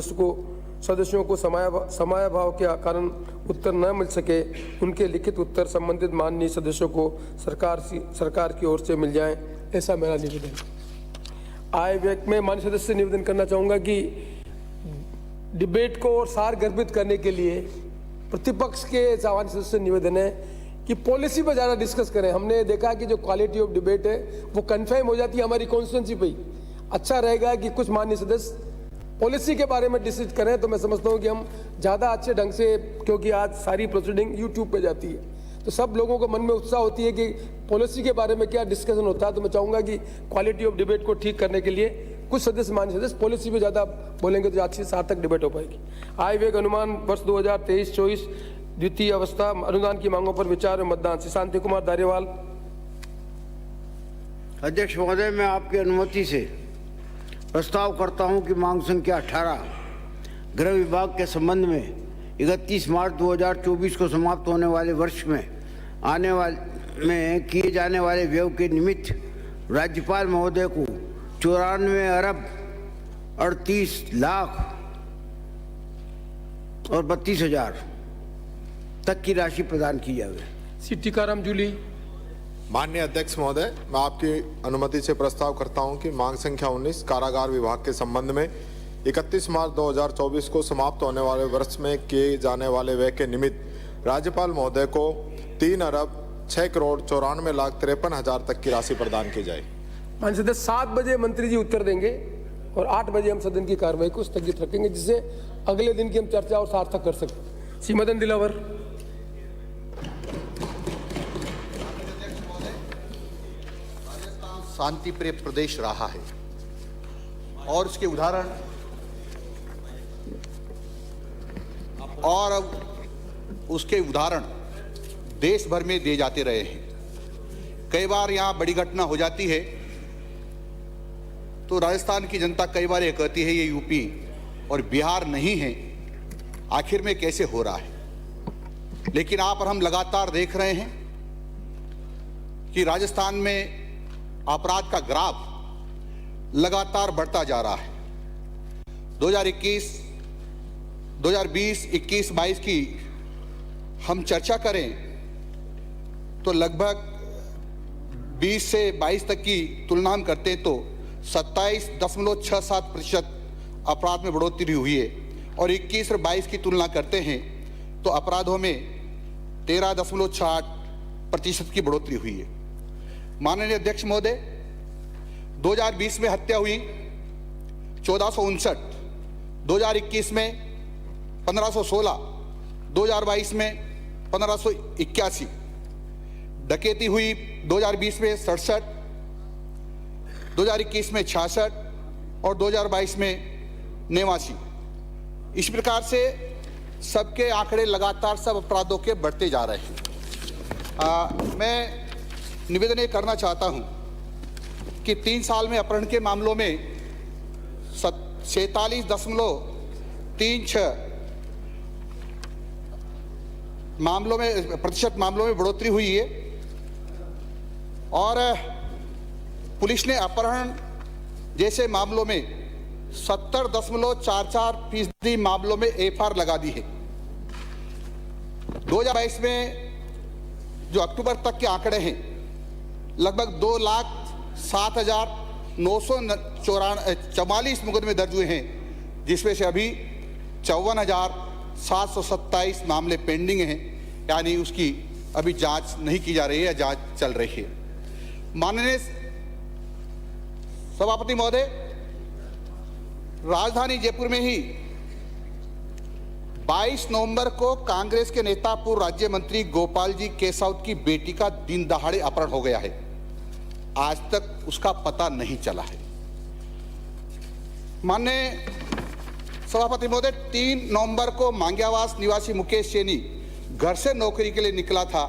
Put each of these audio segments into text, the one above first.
सदस्यों को समयाभाव के कारण उत्तर न मिल सके, उनके लिखित उत्तर संबंधित माननीय सदस्यों को सरकार की ओर से मिल जाएं, ऐसा मेरा निवेदन। आय व्यय में माननीय सदस्य से निवेदन करना चाहूँगा कि डिबेट को और सार गर्भित करने के लिए प्रतिपक्ष के सामान्य सदस्य से निवेदन है कि पॉलिसी पर ज़्यादा डिस्कस करें। हमने देखा कि जो क्वालिटी ऑफ डिबेट है वो कन्फर्म हो जाती है हमारी कॉन्स्टिट्यूंसी पे ही। अच्छा रहेगा कि कुछ माननीय सदस्य पॉलिसी के बारे में डिस्कस करें, तो मैं समझता हूं कि हम ज़्यादा अच्छे ढंग से, क्योंकि आज सारी प्रोसीडिंग यूट्यूब पे जाती है, तो सब लोगों को मन में उत्साह होती है कि पॉलिसी के बारे में क्या डिस्कशन होता है। तो मैं चाहूँगा कि क्वालिटी ऑफ डिबेट को ठीक करने के लिए कुछ सदस्य माननीय सदस्य पॉलिसी पे ज़्यादा बोलेंगे तो अच्छी सार्थक डिबेट हो पाएगी। आय व्यय अनुमान वर्ष 2023-24 द्वितीय अवस्था अनुदान की मांगों पर विचार और मतदान। श्री शांति कुमार धारीवाल। अध्यक्ष महोदय, मैं आपकी अनुमति से प्रस्ताव करता हूं कि मांग संख्या 18 गृह विभाग के संबंध में 31 मार्च 2024 को समाप्त होने वाले वर्ष में किए जाने वाले व्यय के निमित्त राज्यपाल महोदय को 94 अरब 38 लाख और 32 हजार तक की राशि प्रदान की जाए। श्री टीकाराम जूली। माननीय अध्यक्ष महोदय, मैं आपकी अनुमति से प्रस्ताव करता हूं कि मांग संख्या 19 कारागार विभाग के संबंध में 31 मार्च 2024 को समाप्त होने वाले वर्ष में किए जाने वाले व्यय के निमित्त राज्यपाल महोदय को 3 अरब 6 करोड़ 94 लाख 53 हजार तक की राशि प्रदान की जाए। माननीय सदस्य 7 बजे मंत्री जी उत्तर देंगे और 8 बजे हम सदन की कार्रवाई को स्थगित रखेंगे, जिससे अगले दिन की हम चर्चा और सार्थक कर सकते। श्री मदन दिलावर। शांति प्रिय प्रदेश रहा है और उसके उदाहरण देश भर में दिए जाते रहे हैं। कई बार यहाँ बड़ी घटना हो जाती है तो राजस्थान की जनता कई बार ये कहती है ये यूपी और बिहार नहीं है, आखिर में कैसे हो रहा है। लेकिन आप और हम लगातार देख रहे हैं कि राजस्थान में अपराध का ग्राफ लगातार बढ़ता जा रहा है। 2021, 2020, 21, 22 की हम चर्चा करें तो लगभग 20 से 22 तक की तुलना हम करते हैं तो 27.67% अपराध में बढ़ोतरी हुई है और 21 और 22 की तुलना करते हैं तो अपराधों में 13.68% की बढ़ोतरी हुई है। माननीय अध्यक्ष महोदय, 2020 में हत्या हुई 1459, 2021 में 1516, 2022 में 1581, डकैती हुई 2020 में 67, 2021 में 66 और 2022 में 89। इस प्रकार से सबके आंकड़े लगातार सब अपराधों के बढ़ते जा रहे हैं। मैं निवेदन ये करना चाहता हूं कि 3 साल में अपहरण के मामलों में 46.36 प्रतिशत मामलों में बढ़ोतरी हुई है और पुलिस ने अपहरण जैसे मामलों में 70.44% मामलों में एफआईआर लगा दी है। 2022 में जो अक्टूबर तक के आंकड़े हैं लगभग 2,07,944 मुकदमे दर्ज हुए हैं, जिसमें से अभी 54,727 मामले पेंडिंग हैं, यानी उसकी अभी जांच नहीं की जा रही है या जांच चल रही है। माननीय सभापति महोदय, राजधानी जयपुर में ही 22 नवंबर को कांग्रेस के नेता पूर्व राज्य मंत्री गोपाल जी केसावत की बेटी का दिन दहाड़े अपहरण हो गया है। आज तक उसका पता नहीं चला है। माननीय सभापति महोदय, 3 नवंबर को मांग्यावास निवासी मुकेश सैनी घर से नौकरी के लिए निकला था,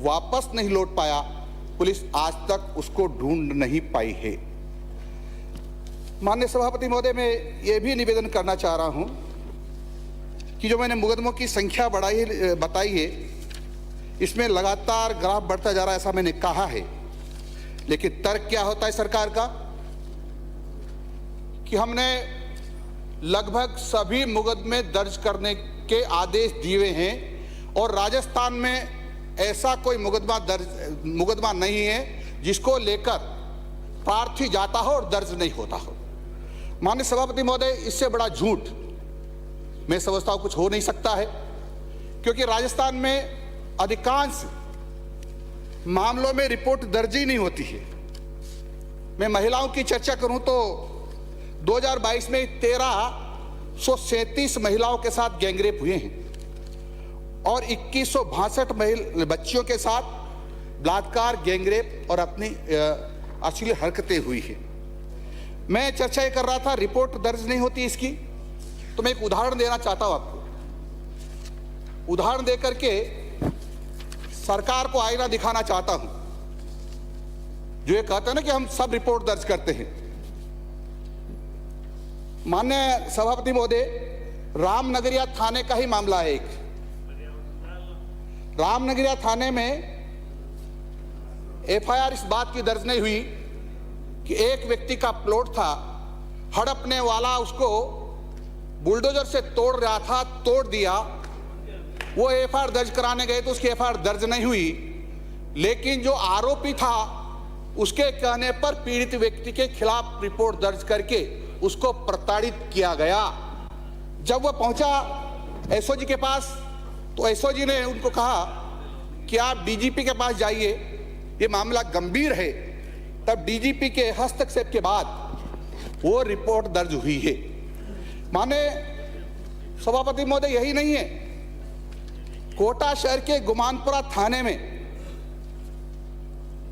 वापस नहीं लौट पाया। पुलिस आज तक उसको ढूंढ नहीं पाई है। माननीय सभापति महोदय, मैं ये भी निवेदन करना चाह रहा हूं कि जो मैंने मुकदमों की संख्या बताई है, इसमें लगातार ग्राफ बढ़ता जा रहा है, ऐसा मैंने कहा है। लेकिन तर्क क्या होता है सरकार का कि हमने लगभग सभी मुकदमे दर्ज करने के आदेश दिए हैं और राजस्थान में ऐसा कोई मुकदमा नहीं है जिसको लेकर प्रार्थी जाता हो और दर्ज नहीं होता हो। माननीय सभापति महोदय, इससे बड़ा झूठ मैं समझता हूं कुछ हो नहीं सकता है, क्योंकि राजस्थान में अधिकांश मामलों में रिपोर्ट दर्ज ही नहीं होती है। मैं महिलाओं की चर्चा करूं तो 2022 में 1337 महिलाओं के साथ गैंगरेप हुए हैं और 2162 बच्चियों के साथ बलात्कार, गैंगरेप और अपनी अश्लील हरकतें हुई है। मैं चर्चा ये कर रहा था, रिपोर्ट दर्ज नहीं होती इसकी, तो मैं एक उदाहरण देना चाहता हूं आपको। उदाहरण देकर के सरकार को आईना दिखाना चाहता हूं, जो ये कहते हैं ना कि हम सब रिपोर्ट दर्ज करते हैं। माननीय सभापति महोदय, रामनगरिया थाने का ही मामला है। एक रामनगरिया थाने में एफआईआर इस बात की दर्ज नहीं हुई कि एक व्यक्ति का प्लॉट था, हड़पने वाला उसको बुलडोजर से तोड़ रहा था, तोड़ दिया। वो एफआईआर दर्ज कराने गए तो उसकी एफआईआर दर्ज नहीं हुई, लेकिन जो आरोपी था उसके कहने पर पीड़ित व्यक्ति के खिलाफ रिपोर्ट दर्ज करके उसको प्रताड़ित किया गया। जब वह पहुंचा एसओजी के पास तो एसओजी ने उनको कहा कि आप डीजीपी के पास जाइए, ये मामला गंभीर है। तब डीजीपी के हस्तक्षेप के बाद वो रिपोर्ट दर्ज हुई है। माने सभापति महोदय, यही नहीं है, कोटा शहर के गुमानपुरा थाने में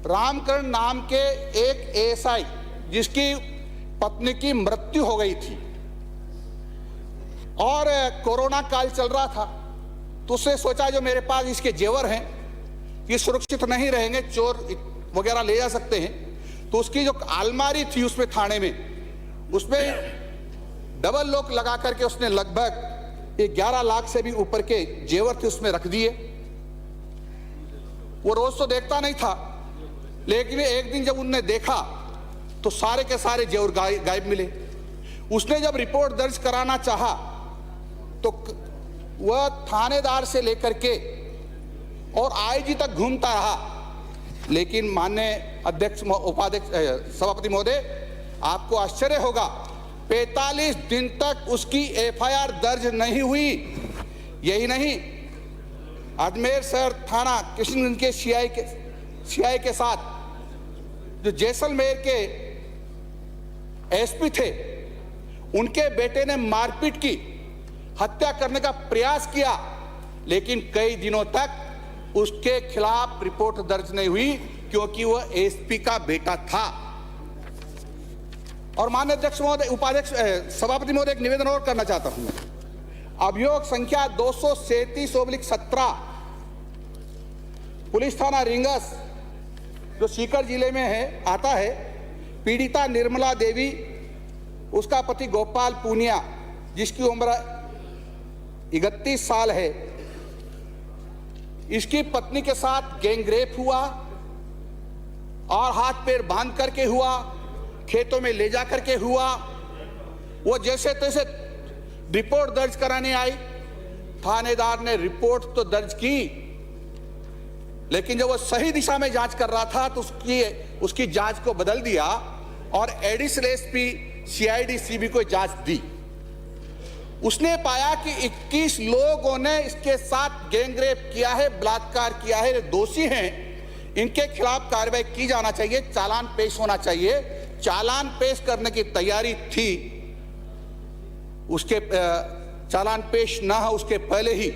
रामकरण नाम के एक एएसआई जिसकी पत्नी की मृत्यु हो गई थी और कोरोना काल चल रहा था, तो उसने सोचा जो मेरे पास इसके जेवर हैं ये सुरक्षित नहीं रहेंगे, चोर वगैरह ले जा सकते हैं, तो उसकी जो अलमारी थी उसमें थाने में, उसमें डबल लॉक लगा करके उसने लगभग 11 लाख से भी ऊपर के जेवर थे उसमें रख दिए। वो रोज तो देखता नहीं था, लेकिन एक दिन जब उनने देखा तो सारे के सारे जेवर गायब मिले। उसने जब रिपोर्ट दर्ज कराना चाहा तो वह थानेदार से लेकर के और आईजी तक घूमता रहा, लेकिन माननीय अध्यक्ष उपाध्यक्ष सभापति महोदय, आपको आश्चर्य होगा, 45 दिन तक उसकी एफआईआर दर्ज नहीं हुई। यही नहीं, अजमेर शहर थाना कृष्णगंज के सीआई के साथ जो जैसलमेर के एसपी थे, उनके बेटे ने मारपीट की, हत्या करने का प्रयास किया, लेकिन कई दिनों तक उसके खिलाफ रिपोर्ट दर्ज नहीं हुई क्योंकि वह एसपी का बेटा था। और माननीय अध्यक्ष महोदय, उपाध्यक्ष सभापति महोदय, एक निवेदन और करना चाहता हूं। अभियोग संख्या 237/17 पुलिस थाना रिंगस जो सीकर जिले में है आता है, पीड़िता निर्मला देवी, उसका पति गोपाल पूनिया जिसकी उम्र 31 साल है, इसकी पत्नी के साथ गैंगरेप हुआ और हाथ पैर बांध करके हुआ, खेतों में ले जा करके हुआ। वो जैसे तैसे रिपोर्ट दर्ज कराने आई, थानेदार ने रिपोर्ट तो दर्ज की, लेकिन जब वो सही दिशा में जांच कर रहा था तो उसकी जांच को बदल दिया और एडिशनल एसपी सीआईडी सीबी को जांच दी। उसने पाया कि 21 लोगों ने इसके साथ गैंगरेप किया है, बलात्कार किया है, दोषी हैं, इनके खिलाफ कार्रवाई की जाना चाहिए, चालान पेश होना चाहिए। चालान पेश करने की तैयारी थी, उसके चालान पेश ना हो उसके पहले ही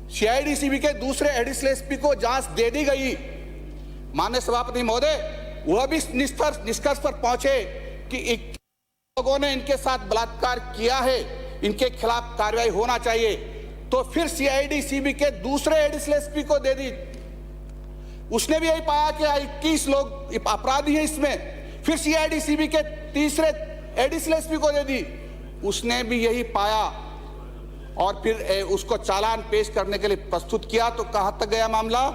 सीआईडी सीबी के दूसरे एडिशनल एसपी को जांच दे दी गई। माननीय सभापति महोदय, वह भी निष्कर्ष पर पहुंचे कि 21 लोगों ने इनके साथ बलात्कार किया है, इनके खिलाफ कार्रवाई होना चाहिए। तो फिर सीआईडी सीबी के दूसरे एडिशनल एसपी को दे दी। उसने भी यही पाया कि 21 लोग अपराधी हैं इसमें। फिर सीआईडी सीबी के तीसरे एडिशनल एसपी को दे दी, उसने भी यही पाया और फिर उसको चालान पेश करने के लिए प्रस्तुत किया। तो कहां तक गया मामला?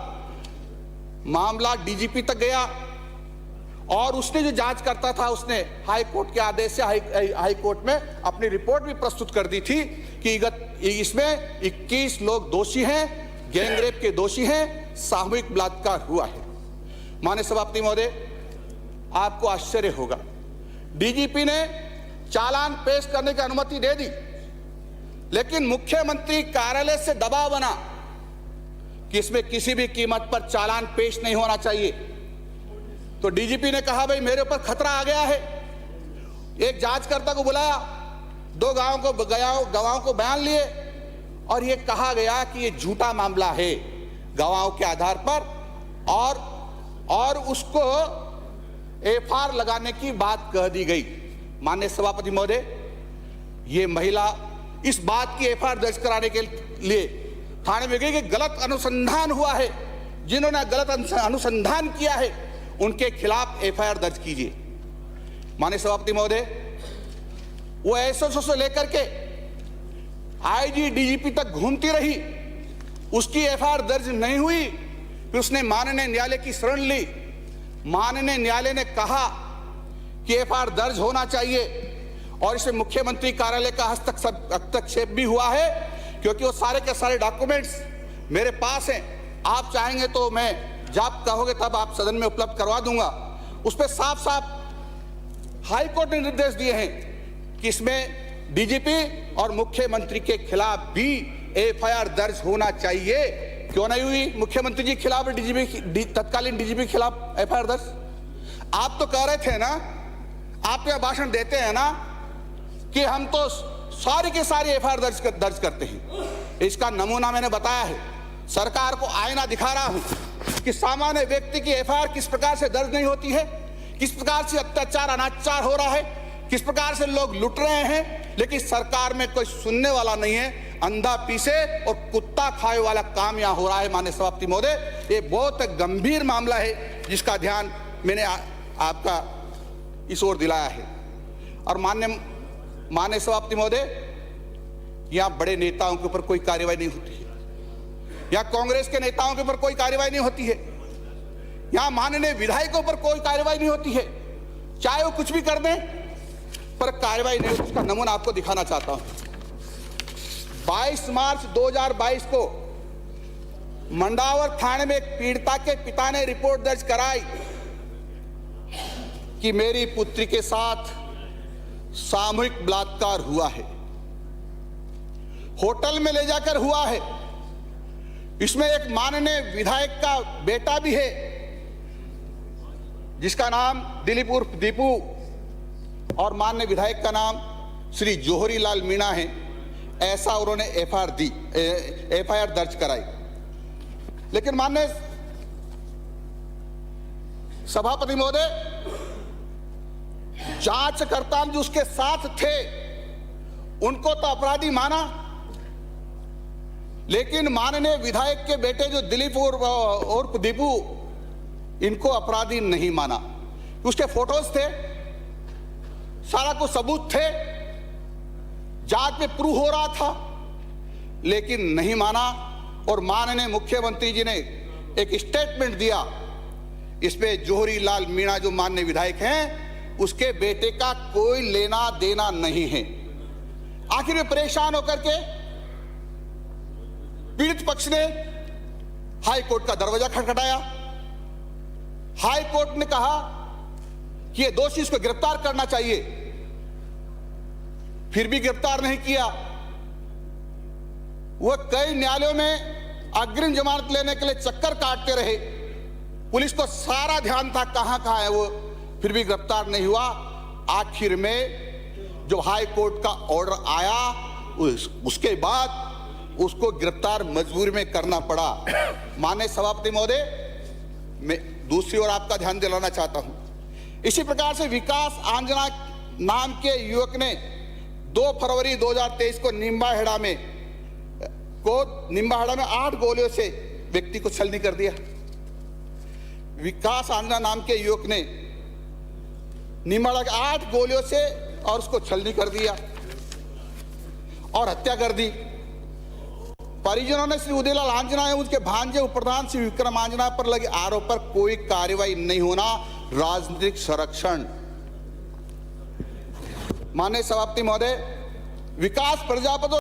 मामला डीजीपी तक गया और उसने जो जांच करता था उसने हाई कोर्ट के आदेश से हाई कोर्ट में अपनी रिपोर्ट भी प्रस्तुत कर दी थी कि इसमें 21 लोग दोषी हैं, गैंगरेप के दोषी हैं, सामूहिक बलात्कार हुआ है। माननीय सभापति महोदय, आपको आश्चर्य होगा, डीजीपी ने चालान पेश करने की अनुमति दे दी, लेकिन मुख्यमंत्री कार्यालय से दबाव बना कि इसमें किसी भी कीमत पर चालान पेश नहीं होना चाहिए। तो डीजीपी ने कहा भाई मेरे ऊपर खतरा आ गया है। एक जांचकर्ता को बुलाया, 2 गवाहों को बयान लिए और यह कहा गया कि यह झूठा मामला है गवाहों के आधार पर, और उसको एफआईआर लगाने की बात कह दी गई। माननीय सभापति महोदय, ये महिला इस बात की एफआईआर दर्ज कराने के लिए थाने में गई कि गलत अनुसंधान हुआ है, जिन्होंने गलत अनुसंधान किया है उनके खिलाफ एफआईआर दर्ज कीजिए। माननीय सभापति महोदय, वो एसएसओ से लेकर के आईजी डीजीपी तक घूमती रही, उसकी एफआईआर दर्ज नहीं हुई। फिर उसने माननीय न्यायालय की शरण ली। माननीय न्यायालय ने कहा कि एफआईआर दर्ज होना चाहिए और इसमें मुख्यमंत्री कार्यालय का हस्तक्षेप भी हुआ है, क्योंकि वो सारे के सारे डॉक्यूमेंट्स मेरे पास हैं। आप चाहेंगे तो मैं जब कहोगे तब आप सदन में उपलब्ध करवा दूंगा। उस पर साफ साफ हाई कोर्ट ने निर्देश दिए हैं कि इसमें डीजीपी और मुख्यमंत्री के खिलाफ भी एफआईआर दर्ज होना चाहिए। क्यों नहीं हुई मुख्यमंत्री जी के खिलाफ, तत्कालीन डीजीपी के खिलाफ एफआईआर दर्ज? आप तो कह रहे थे ना, आप यह भाषण देते हैं ना कि हम तो सारी के सारी एफआईआर दर्ज करते हैं। इसका नमूना मैंने बताया है, सरकार को आईना दिखा रहा हूं कि सामान्य व्यक्ति की एफआईआर किस प्रकार से दर्ज नहीं होती है, किस प्रकार से अत्याचार अनाचार हो रहा है, किस प्रकार से लोग लुट रहे हैं, लेकिन सरकार में कोई सुनने वाला नहीं है। अंधा पीसे और कुत्ता खाए वाला काम यहां हो रहा है। माननीय सभापति महोदय, ये बहुत गंभीर मामला है जिसका ध्यान मैंने आपका इस ओर दिलाया है। और माननीय सभापति महोदय, यहां बड़े नेताओं के ऊपर कोई कार्रवाई नहीं होती है, यहां कांग्रेस के नेताओं के ऊपर कोई कार्रवाई नहीं होती है, यहां माननीय विधायकों पर कोई कार्रवाई नहीं होती है, चाहे वो कुछ भी कर दें पर कार्रवाई नहीं होती। उसका नमूना आपको दिखाना चाहता हूं। 22 मार्च 2022 को मंडावर थाने में एक पीड़िता के पिता ने रिपोर्ट दर्ज कराई कि मेरी पुत्री के साथ सामूहिक बलात्कार हुआ है, होटल में ले जाकर हुआ है। इसमें एक माननीय विधायक का बेटा भी है जिसका नाम दिलीप उर्फ दीपू, और माननीय विधायक का नाम श्री जोहरी लाल मीणा है। ऐसा उन्होंने एफआईआर दर्ज कराई। लेकिन माननीय सभापति महोदय, जांचकर्ता जो उसके साथ थे उनको तो अपराधी माना, लेकिन माननीय विधायक के बेटे जो दिलीप उर्फ दीपू, इनको अपराधी नहीं माना। उसके फोटोज थे, सारा कुछ सबूत थे, जांच में प्रूव हो रहा था, लेकिन नहीं माना। और माननीय मुख्यमंत्री जी ने एक स्टेटमेंट दिया, इसमें जोहरी लाल मीणा जो माननीय विधायक हैं उसके बेटे का कोई लेना देना नहीं है। आखिर में परेशान होकर के पीड़ित पक्ष ने हाई कोर्ट का दरवाजा खटखटाया। हाई कोर्ट ने कहा कि ये दोषी, इसको गिरफ्तार करना चाहिए, फिर भी गिरफ्तार नहीं किया। वह कई न्यायालयों में अग्रिम जमानत लेने के लिए चक्कर काटते रहे, पुलिस को सारा ध्यान था कहां है वो, फिर भी गिरफ्तार नहीं हुआ। आखिर में जब हाई कोर्ट का ऑर्डर आया उसके बाद उसको गिरफ्तार मजबूरी में करना पड़ा। माननीय सभापति महोदय, मैं दूसरी ओर आपका ध्यान दिलाना चाहता हूं। इसी प्रकार से विकास आंजना नाम के युवक ने 2 फरवरी 2023 को निम्बाहेड़ा में 8 गोलियों से व्यक्ति को छलनी कर दिया। विकास आंजना नाम के युवक ने निम्बाहेड़ा के 8 गोलियों से और उसको छलनी कर दिया और हत्या कर दी। परिजनों ने श्री उदयलाल आंजना एवं उसके भांजे उप प्रधान श्री विक्रम आंजना पर लगे आरोप पर कोई कार्रवाई नहीं होना राजनीतिक संरक्षण। माननीय सभापति महोदय, विकास प्रजापति